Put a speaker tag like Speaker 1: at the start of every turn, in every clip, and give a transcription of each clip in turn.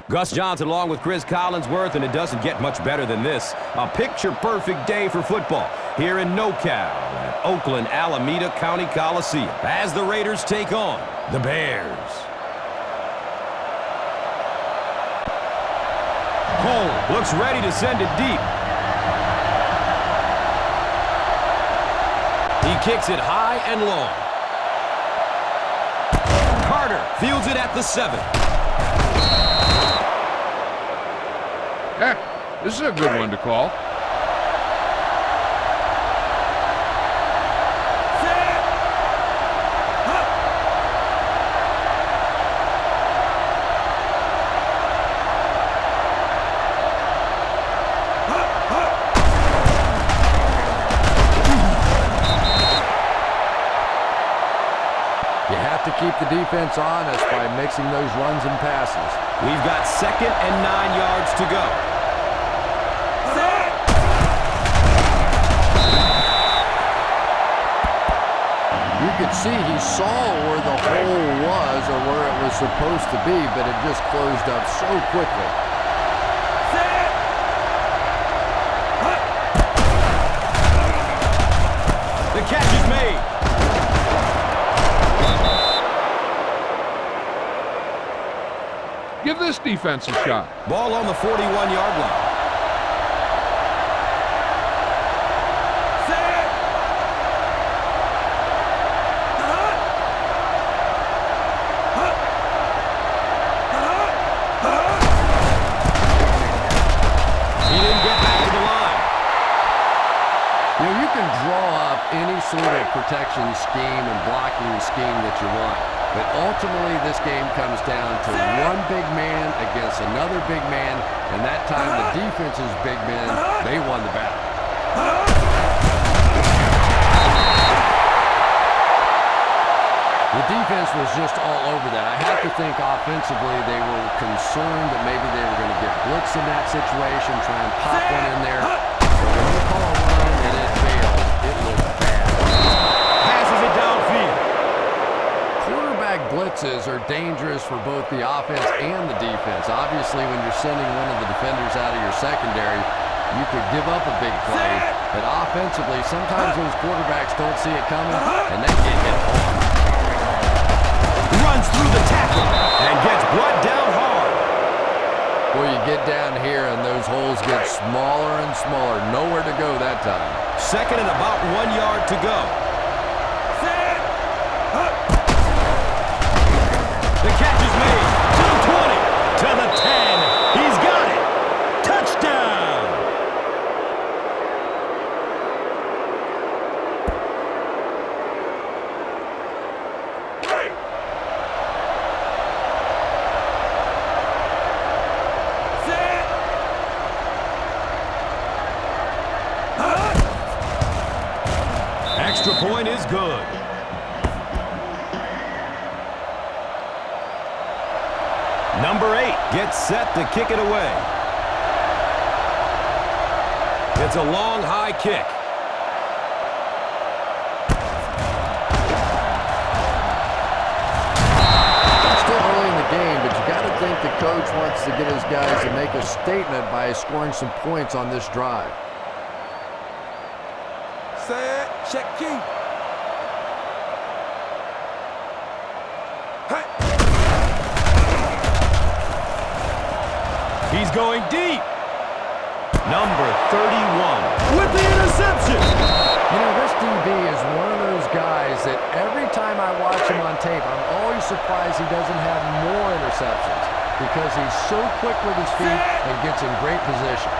Speaker 1: Gus Johnson along with Chris Collinsworth, and it doesn't get much better than this. A picture-perfect day for football here in NoCal at Oakland Alameda County Coliseum as the Raiders take on the Bears. Cole looks ready to send it deep. He kicks it high and long. Carter fields it at the 7.
Speaker 2: This is a good one to call.
Speaker 3: You have to keep the defense honest by mixing those runs and passes.
Speaker 1: We've got 2nd and 9 yards to go.
Speaker 3: You could see he saw where the hole was or where it was supposed to be, but it just closed up so quickly.
Speaker 1: The catch is made.
Speaker 2: Give this defense a shot.
Speaker 1: Ball on the 41-yard line. He didn't get back to the line.
Speaker 3: You know, you can draw up any sort of protection scheme and blocking scheme that you want. But ultimately, this game comes down to one big man against another big man, and that time the defense's big men, they won the battle. The defense was just all over that. I have to think offensively they were concerned that maybe they were going to get blitzed in that situation, try and pop one in there. But when you call a run and it failed, it looked bad.
Speaker 1: Passes it downfield.
Speaker 3: Quarterback blitzes are dangerous for both the offense and the defense. Obviously, when you're sending one of the defenders out of your secondary, you could give up a big play. But offensively, sometimes those quarterbacks don't see it coming, and they get hit hard.
Speaker 1: Runs through the tackle and gets brought down hard.
Speaker 3: Well, you get down here, and those holes get smaller and smaller. Nowhere to go that time.
Speaker 1: 2nd and about 1 yard to go. The catch is made to the 20, to the 10. He's got it. Touchdown. Extra point is good. Number 8 gets set to kick it away. It's a long, high kick.
Speaker 3: Still early in the game, but you got to think the coach wants to get his guys to make a statement by scoring some points on this drive.
Speaker 4: Set, check key.
Speaker 1: He's going deep. Number 31 with the interception.
Speaker 3: You know, this DB is one of those guys that every time I watch him on tape, I'm always surprised he doesn't have more interceptions because he's so quick with his feet and gets in great position.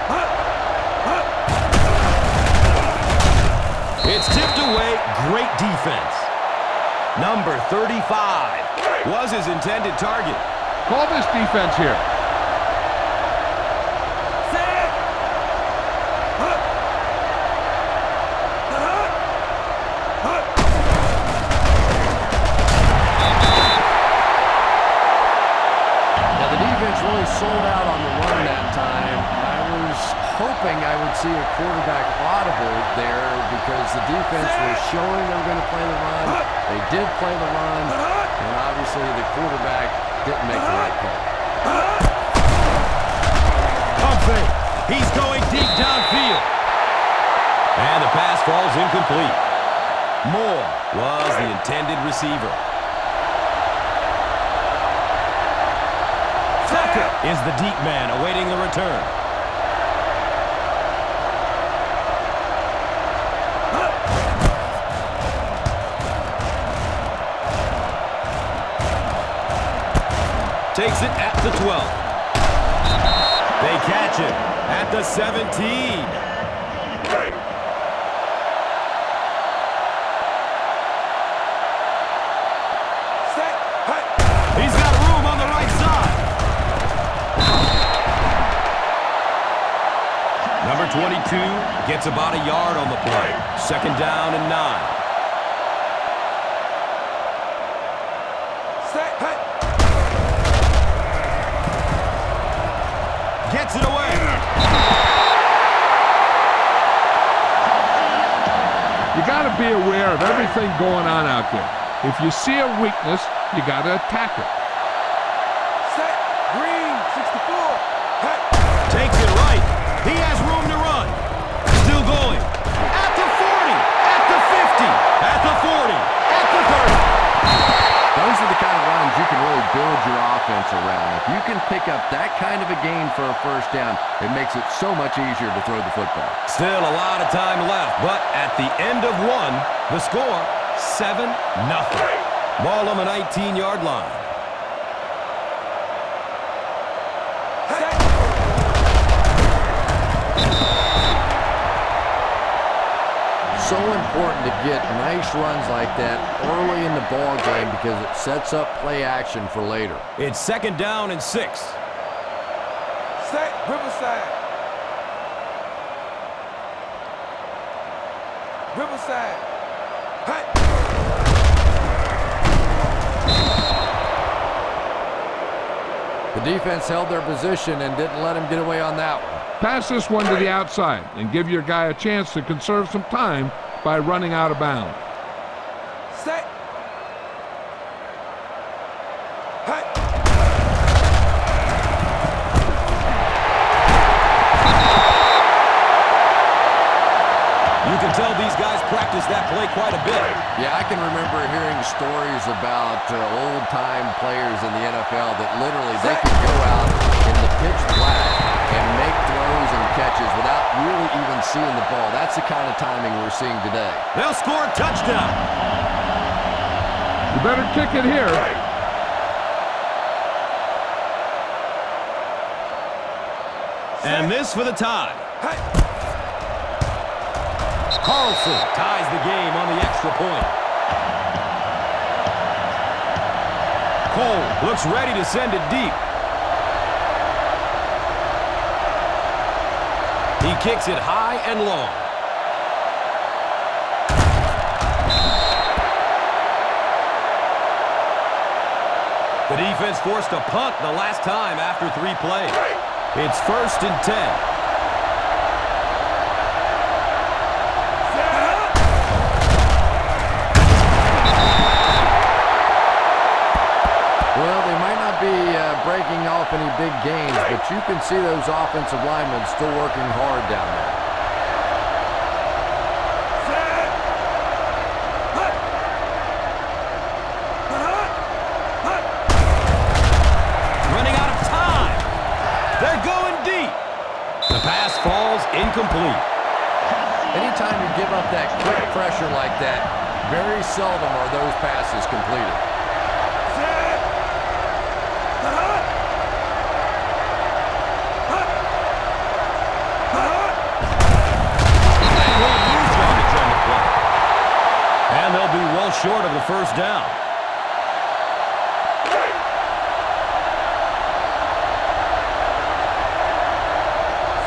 Speaker 1: It's tipped away. Great defense. Number 35 was his intended target.
Speaker 2: Call this defense here.
Speaker 3: Really sold out on the run that time. I was hoping I would see a quarterback audible there because the defense was showing they were going to play the run. They did play the run, and obviously the quarterback didn't make the right call.
Speaker 1: He's going deep downfield. And the pass falls incomplete. Moore was the intended receiver. Tucker is the deep man awaiting the return. Takes it at the 12. They catch him at the 17. He's got room on the right side. Number 22 gets about a yard on the play. 2nd down and 9. Gets it away.
Speaker 2: You got to be aware of everything going on out there. If you see a weakness, you got to attack it.
Speaker 4: Set. Green. 64. Hey.
Speaker 1: Takes it right. He has room to run. Still going. At the 40. At the 50. At the 40. At the 30.
Speaker 3: Those are the kind of runs you can really build your offense around. If you can pick up that kind of a gain for a first down, it makes it so much easier to throw the football.
Speaker 1: Still a lot of time left, but at the end of one, the score, 7-0. Ball on the 19-yard line.
Speaker 3: So important to get nice runs like that early in the ball game because it sets up play action for later.
Speaker 1: It's 2nd down and 6.
Speaker 4: Set. Riverside. Riverside. Hey.
Speaker 3: The defense held their position and didn't let him get away on that one.
Speaker 2: Pass this one to the outside and give your guy a chance to conserve some time by running out of bounds.
Speaker 4: Set. Hey.
Speaker 1: You can tell these guys practice that play quite a bit.
Speaker 3: Yeah, I can remember hearing stories about old-time players in the NFL that literally they could go out in the pitch black and make throws and catches without really even seeing the ball. That's the kind of timing we're seeing today.
Speaker 1: They'll score a touchdown.
Speaker 2: You better kick it here.
Speaker 1: And this for the tie.
Speaker 4: Hey.
Speaker 1: Carlson ties the game on the extra point. Cole looks ready to send it deep. He kicks it high and long. The defense forced a punt the last time after 3 plays. It's 1st and 10.
Speaker 3: Well, they might not be breaking off any big gains, but you can see those offensive linemen still working hard down there.
Speaker 1: Running out of time. They're going deep. The pass falls incomplete.
Speaker 3: Anytime you give up that quick pressure like that, very seldom are those passes completed.
Speaker 1: And they'll be well short of the first down.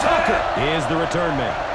Speaker 1: Tucker is the return man.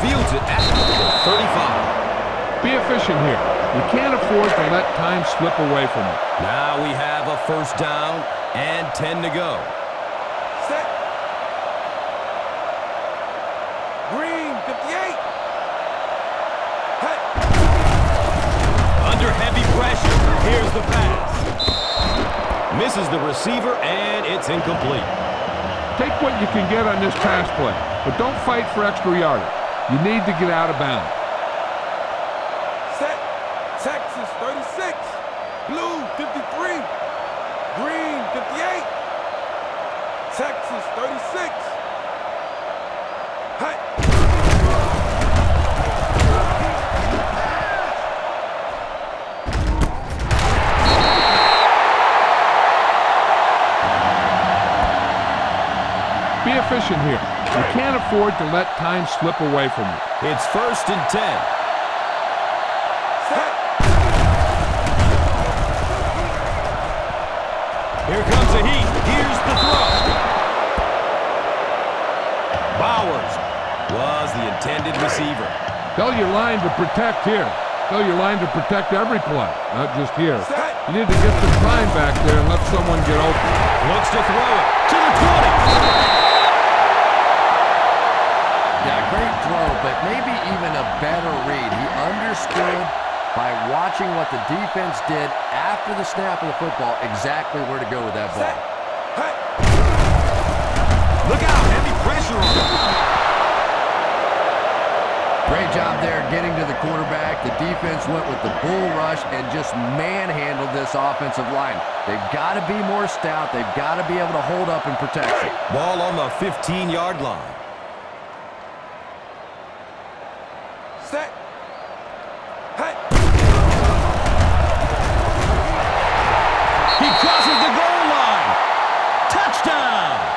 Speaker 1: fields it at the 35.
Speaker 2: Be efficient here. You can't afford to let time slip away from you.
Speaker 1: Now we have a first down and 10 to go.
Speaker 4: Set. Green, 58. Hey.
Speaker 1: Under heavy pressure, here's the pass. Misses the receiver, and it's incomplete.
Speaker 2: Take what you can get on this pass play, but don't fight for extra yardage. You need to get out of bounds.
Speaker 4: Set. Texas, 36. Blue, 53. Green, 58. Texas, 36. Hey.
Speaker 2: Be efficient here. You can't afford to let time slip away from you.
Speaker 1: It's first and 10.
Speaker 4: Set.
Speaker 1: Here comes the heat. Here's the throw. Bowers was the intended receiver.
Speaker 2: Tell your line to protect here. Tell your line to protect every play, not just here.
Speaker 4: Set.
Speaker 2: You need to get some time back there and let someone get open.
Speaker 1: Looks to throw it to the 20.
Speaker 3: Yeah, great throw, but maybe even a better read. He understood by watching what the defense did after the snap of the football exactly where to go with that ball.
Speaker 4: Hey.
Speaker 1: Look out, heavy pressure on him.
Speaker 3: Great job there getting to the quarterback. The defense went with the bull rush and just manhandled this offensive line. They've got to be more stout. They've got to be able to hold up and protect it.
Speaker 1: Ball on the 15-yard line.
Speaker 4: Set. Hey.
Speaker 1: He crosses the goal line. Touchdown.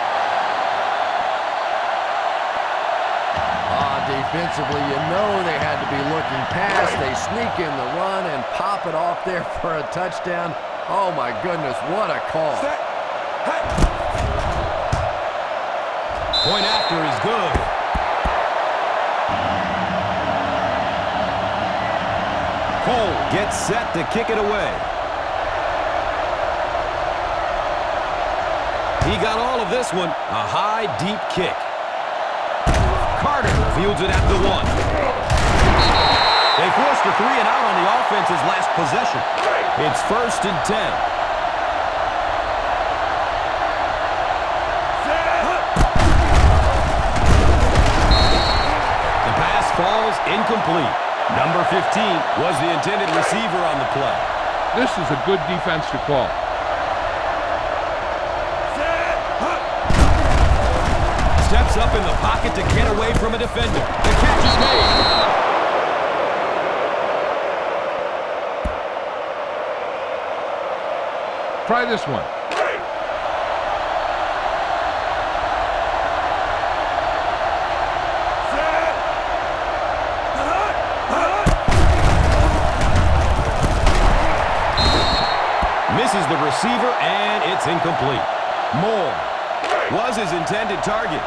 Speaker 3: Defensively, you know they had to be looking past. They sneak in the run and pop it off there for a touchdown. Oh, my goodness, what a call.
Speaker 4: Set. Hey.
Speaker 1: Point after is good. Cole gets set to kick it away. He got all of this one. A high, deep kick. Carter fields it at the 1. They forced a 3 and out on the offense's last possession. It's first and 10. The pass falls incomplete. Number 15 was the intended receiver on the play.
Speaker 2: This is a good defense to call.
Speaker 1: Steps up in the pocket to get away from a defender. The catch is made.
Speaker 2: Try this one.
Speaker 1: Misses the receiver, and it's incomplete. Moore was his intended target.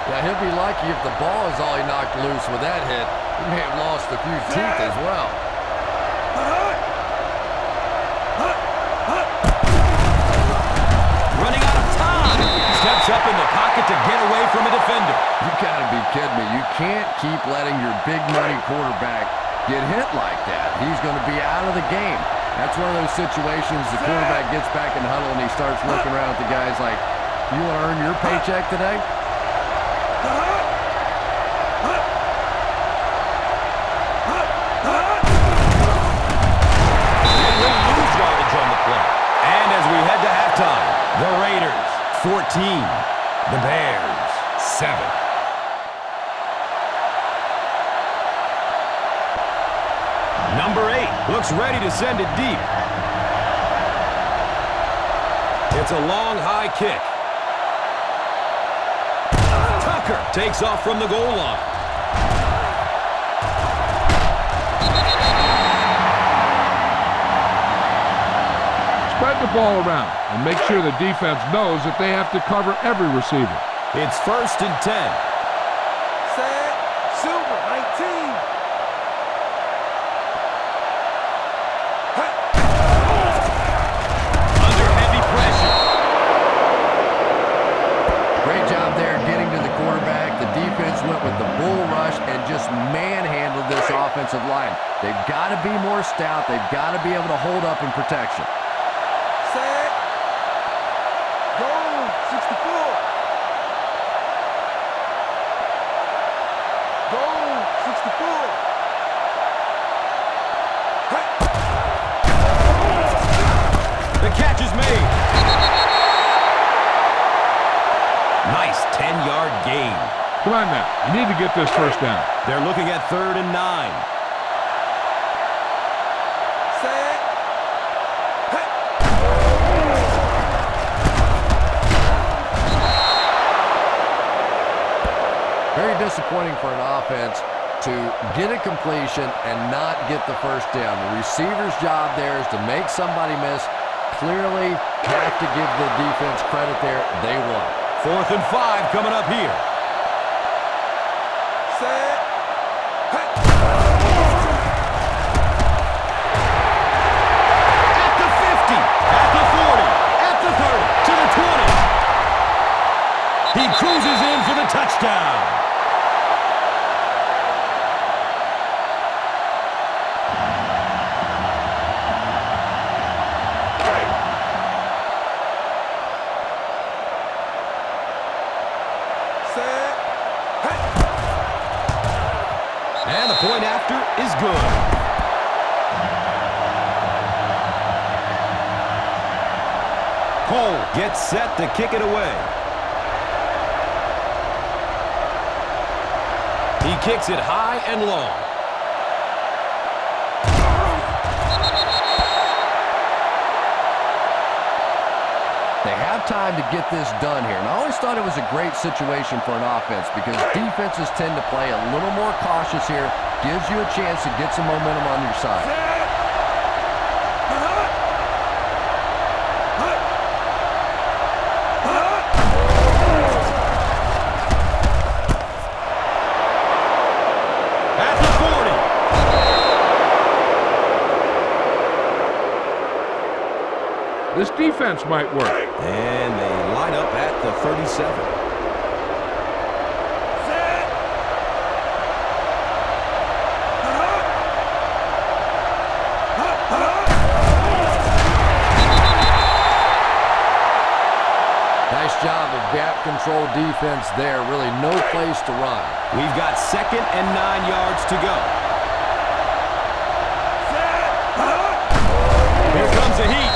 Speaker 3: Yeah, he'll be lucky if the ball is all he knocked loose with that hit. He may have lost a few teeth as well.
Speaker 1: Running out of time. Steps up in the pocket to get away from a defender.
Speaker 3: You gotta be kidding me. You can't keep letting your big money quarterback get hit like that. He's going to be out of the game. That's one of those situations the quarterback gets back in the huddle and he starts looking around at the guys like, you want to earn your paycheck today?
Speaker 1: And we'll lose yardage on the play. And as we head to halftime, the Raiders 14, the Bears 7. Number 8 looks ready to send it deep. It's a long, high kick. Tucker takes off from the goal line.
Speaker 2: Spread the ball around and make sure the defense knows that they have to cover every receiver.
Speaker 1: It's first and 10.
Speaker 4: Set. Shoot. over. 19. Hey.
Speaker 1: Under heavy pressure.
Speaker 3: Great job there getting to the quarterback. The defense went with the bull rush and just manhandled this offensive line. They've got to be more stout. They've got to be able to hold up in protection.
Speaker 4: Set. Go. 64. Go. 64. Hey.
Speaker 1: The catch is made. Nice 10-yard gain.
Speaker 2: Come on now. You need to get this first down.
Speaker 1: They're looking at 3rd and 9.
Speaker 4: Set. Hey.
Speaker 3: Very disappointing for an offense to get a completion and not get the first down. The receiver's job there is to make somebody miss. Clearly have to give the defense credit there. They won.
Speaker 1: 4th and 5 coming up here.
Speaker 4: Set. Hey.
Speaker 1: At the 50, at the 40, at the 30, to the 20. He cruises in for the touchdown.
Speaker 4: Set. Hey.
Speaker 1: And the point after is good. Cole gets set to kick it away. He kicks it high and long.
Speaker 3: They have time to get this done here. And I always thought it was a great situation for an offense because defenses tend to play a little more cautious here. Gives you a chance to get some momentum on your side.
Speaker 4: Set.
Speaker 1: At the 40.
Speaker 2: This defense might work.
Speaker 1: And they line up at the 37.
Speaker 4: Set.
Speaker 3: Nice job of gap control defense there. Really no place to run.
Speaker 1: We've got 2nd and 9 yards to go. Here comes the heat.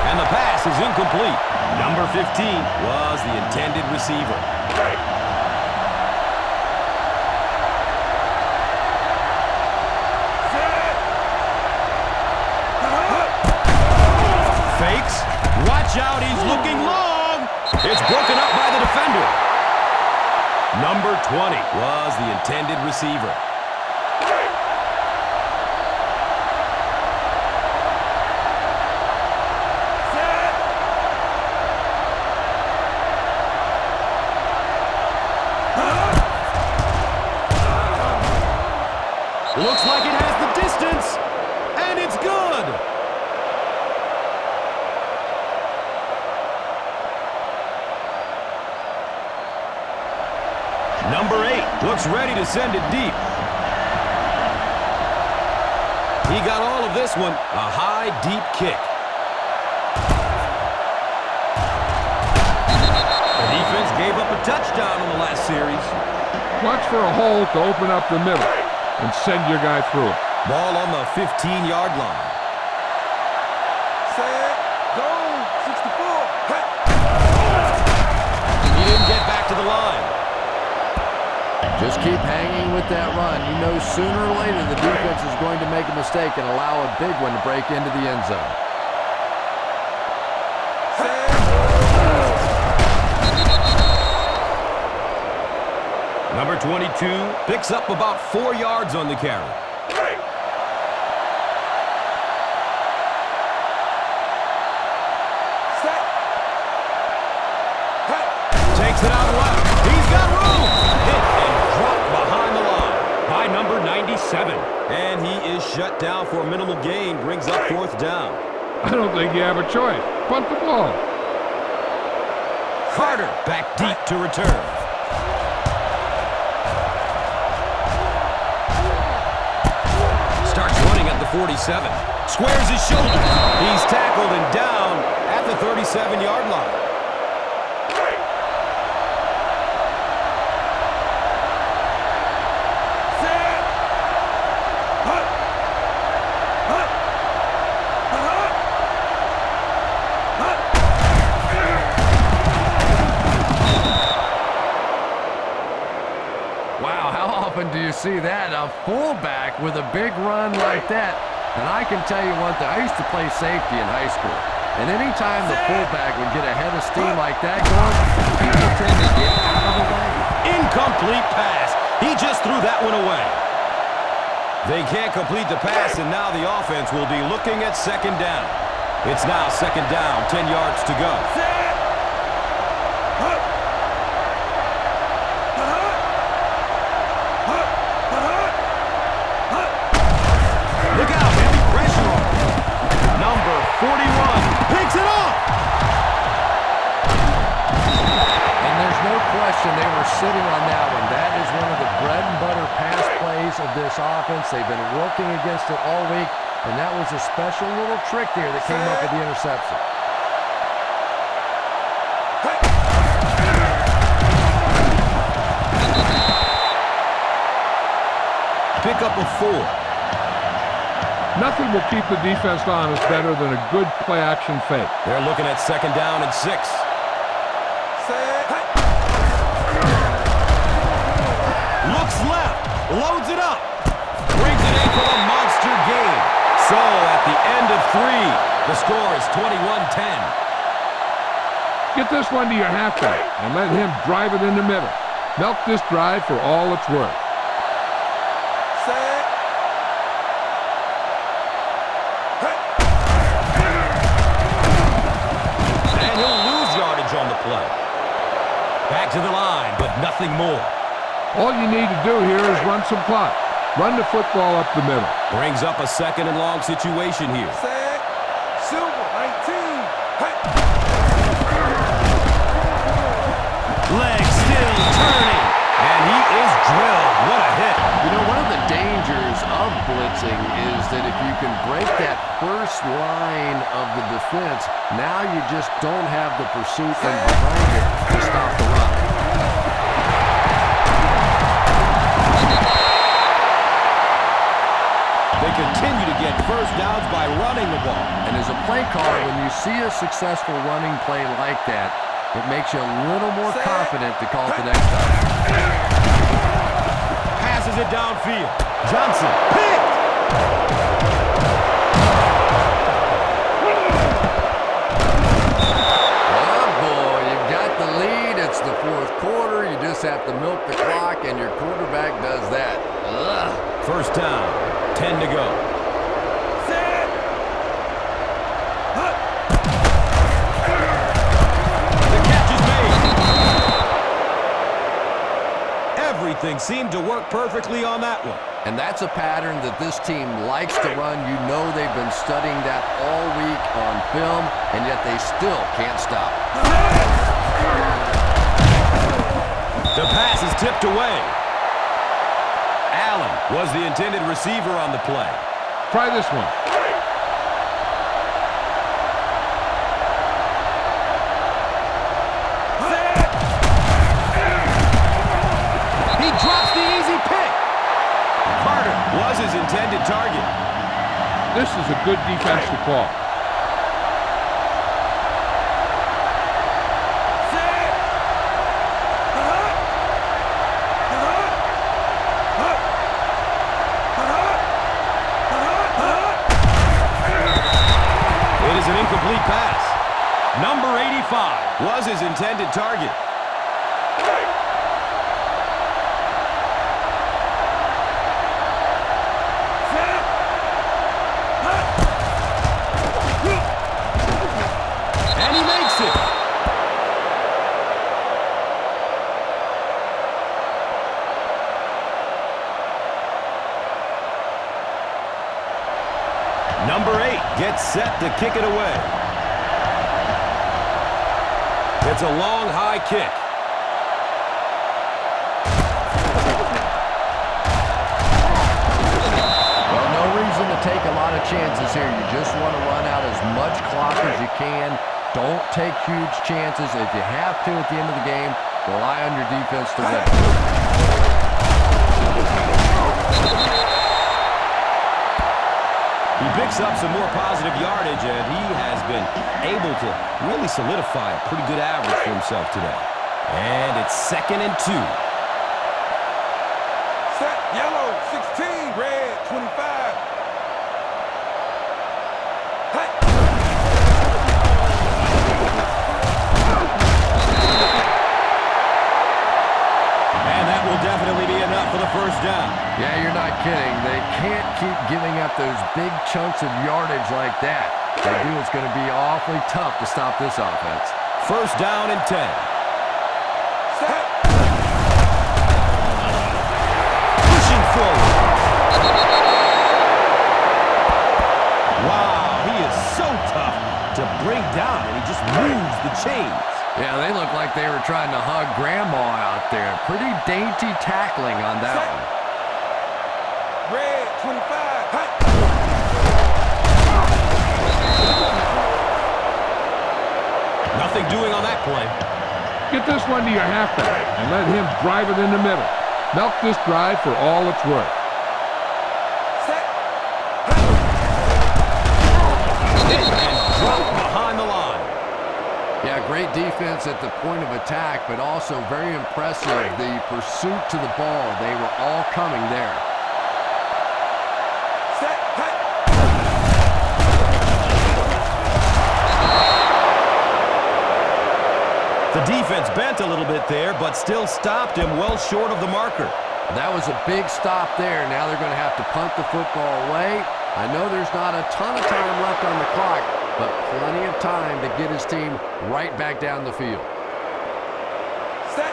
Speaker 1: And the pass is incomplete. Number 15 was the intended receiver. Fakes. Watch out, he's looking long. It's broken up by the defender. Number 20 was the intended receiver. Looks like it has the distance, and it's good. Number 8 looks ready to send it deep. He got all of this one, a high, deep kick. The defense gave up a touchdown on the last series.
Speaker 2: Watch for a hole to open up the middle and send your guy through it.
Speaker 1: Ball on the 15-yard line.
Speaker 4: Set. Go. 64. Hey.
Speaker 1: He didn't get back to the line.
Speaker 3: Just keep hanging with that run. You know sooner or later the defense is going to make a mistake and allow a big one to break into the end zone.
Speaker 1: Number 22 picks up about 4 yards on the carry.
Speaker 4: Set. Hey.
Speaker 1: Takes it out left. He's got room. Hit and dropped behind the line. shut down for a minimal gain. Brings up 4th down.
Speaker 2: I don't think you have a choice. Punt the ball.
Speaker 1: Carter back deep to return. Starts running at the 47. Squares his shoulders. He's tackled and down at the 37-yard line.
Speaker 3: Do you see that? A fullback with a big run like that. And I can tell you one thing. I used to play safety in high school. And anytime the fullback would get a head of steam like that going, people tend to get out of the way.
Speaker 1: Incomplete pass. He just threw that one away. They can't complete the pass, and now the offense will be looking at 2nd down. It's now 2nd down, 10 yards to go. Look out, heavy pressure on him. Number 41 picks it off.
Speaker 3: And there's no question they were sitting on that one. That is one of the bread and butter pass plays of this offense. They've been working against it all week, and that was a special little trick there that came up with the interception.
Speaker 1: Pick up a 4.
Speaker 2: Nothing will keep the defense honest better than a good play-action fake.
Speaker 1: They're looking at 2nd down and 6. Looks left, loads it up, brings it in for a monster gain. So at the end of 3, the score is 21-10.
Speaker 2: Get this one to your halfback and let him drive it in the middle. Milk this drive for all it's worth.
Speaker 1: And he'll lose yardage on the play. Back to the line, but nothing more.
Speaker 2: All you need to do here is run some clock. Run the football up the middle.
Speaker 1: Brings up a 2nd and long situation here.
Speaker 4: Silver, 19.
Speaker 1: Leg still turning, and he is drilled. What a hit.
Speaker 3: You know, one of the dangers of blitzing is that if you can break that first line of the defense, now you just don't have the pursuit and behind it to stop the run.
Speaker 1: They continue to get first downs by running the ball.
Speaker 3: And as a play caller, when you see a successful running play like that, it makes you a little more confident to call it the next time.
Speaker 1: Passes it downfield. Johnson picked.
Speaker 3: Oh, boy, you've got the lead. It's the 4th quarter. You just have to milk the clock, and your quarterback does that. Ugh.
Speaker 1: 1st down, 10 to go. Everything seemed to work perfectly on that one.
Speaker 3: And that's a pattern that this team likes to run. You know they've been studying that all week on film, and yet they still can't stop.
Speaker 1: The pass is tipped away. Allen was the intended receiver on the play.
Speaker 2: Try this one.
Speaker 1: Drops the easy pick. Carter was his intended target.
Speaker 2: This is a good defense to call.
Speaker 1: It is an incomplete pass. Number 85 was his intended target. gets set to kick it away. It's a long, high kick.
Speaker 3: Well, no reason to take a lot of chances here. You just want to run out as much clock as you can. Don't take huge chances. If you have to at the end of the game, rely on your defense to win.
Speaker 1: He picks up some more positive yardage, and he has been able to really solidify a pretty good average for himself today. And it's 2nd and 2.
Speaker 4: Set yellow, 16, red, 25. Hey.
Speaker 1: And that will definitely be enough for the first down.
Speaker 3: Yeah, you're not kidding. They can't keep giving up those big chunks of yardage like that. If they do, it's going to be awfully tough to stop this offense.
Speaker 1: First down and 10.
Speaker 4: Set.
Speaker 1: Pushing forward. Wow, he is so tough to bring down, and he just moves the chains.
Speaker 3: Yeah, they look like they were trying to hug Grandma out there. Pretty dainty tackling on that one.
Speaker 4: Red, 25. Hey.
Speaker 1: Nothing doing on that play.
Speaker 2: Get this one to your halfback and let him drive it in the middle. Milk this drive for all it's worth.
Speaker 4: Set.
Speaker 1: And dropped behind the line.
Speaker 3: Yeah, great defense at the point of attack, but also very impressive. The pursuit to the ball, they were all coming there.
Speaker 4: Set. Hey.
Speaker 1: The defense bent a little bit there, but still stopped him well short of the marker.
Speaker 3: That was a big stop there. Now they're going to have to punt the football away. I know there's not a ton of time left on the clock, but plenty of time to get his team right back down the field.
Speaker 4: Set.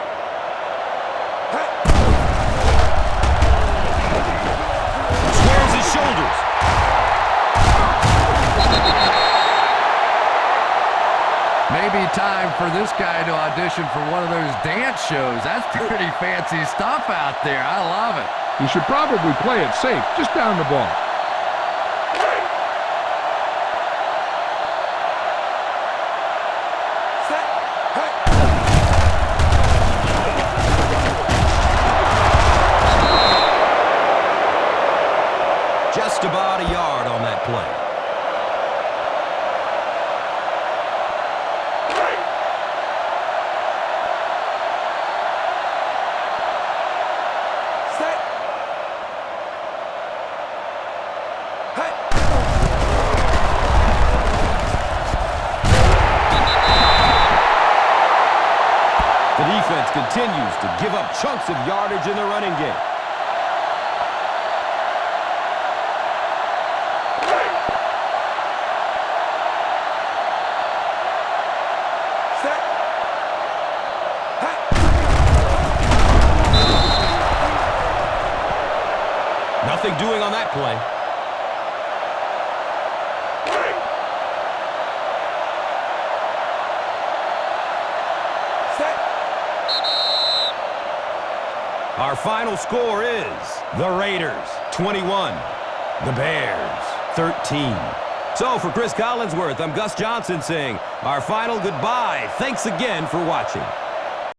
Speaker 4: Hey.
Speaker 1: Squares his shoulders.
Speaker 3: Maybe time for this guy to audition for one of those dance shows. That's pretty fancy stuff out there. I love it.
Speaker 2: You should probably play it safe, just down the ball.
Speaker 4: Set. Hey.
Speaker 1: Just about a yard on that play.
Speaker 4: Set. Hey.
Speaker 1: The defense continues to give up chunks of yardage in the running game.
Speaker 4: Set. Hey.
Speaker 1: Nothing doing on that play.
Speaker 4: Set.
Speaker 1: Our final score is the Raiders 21, the Bears 13. So for Chris Collinsworth, I'm Gus Johnson saying our final goodbye. Thanks again for watching.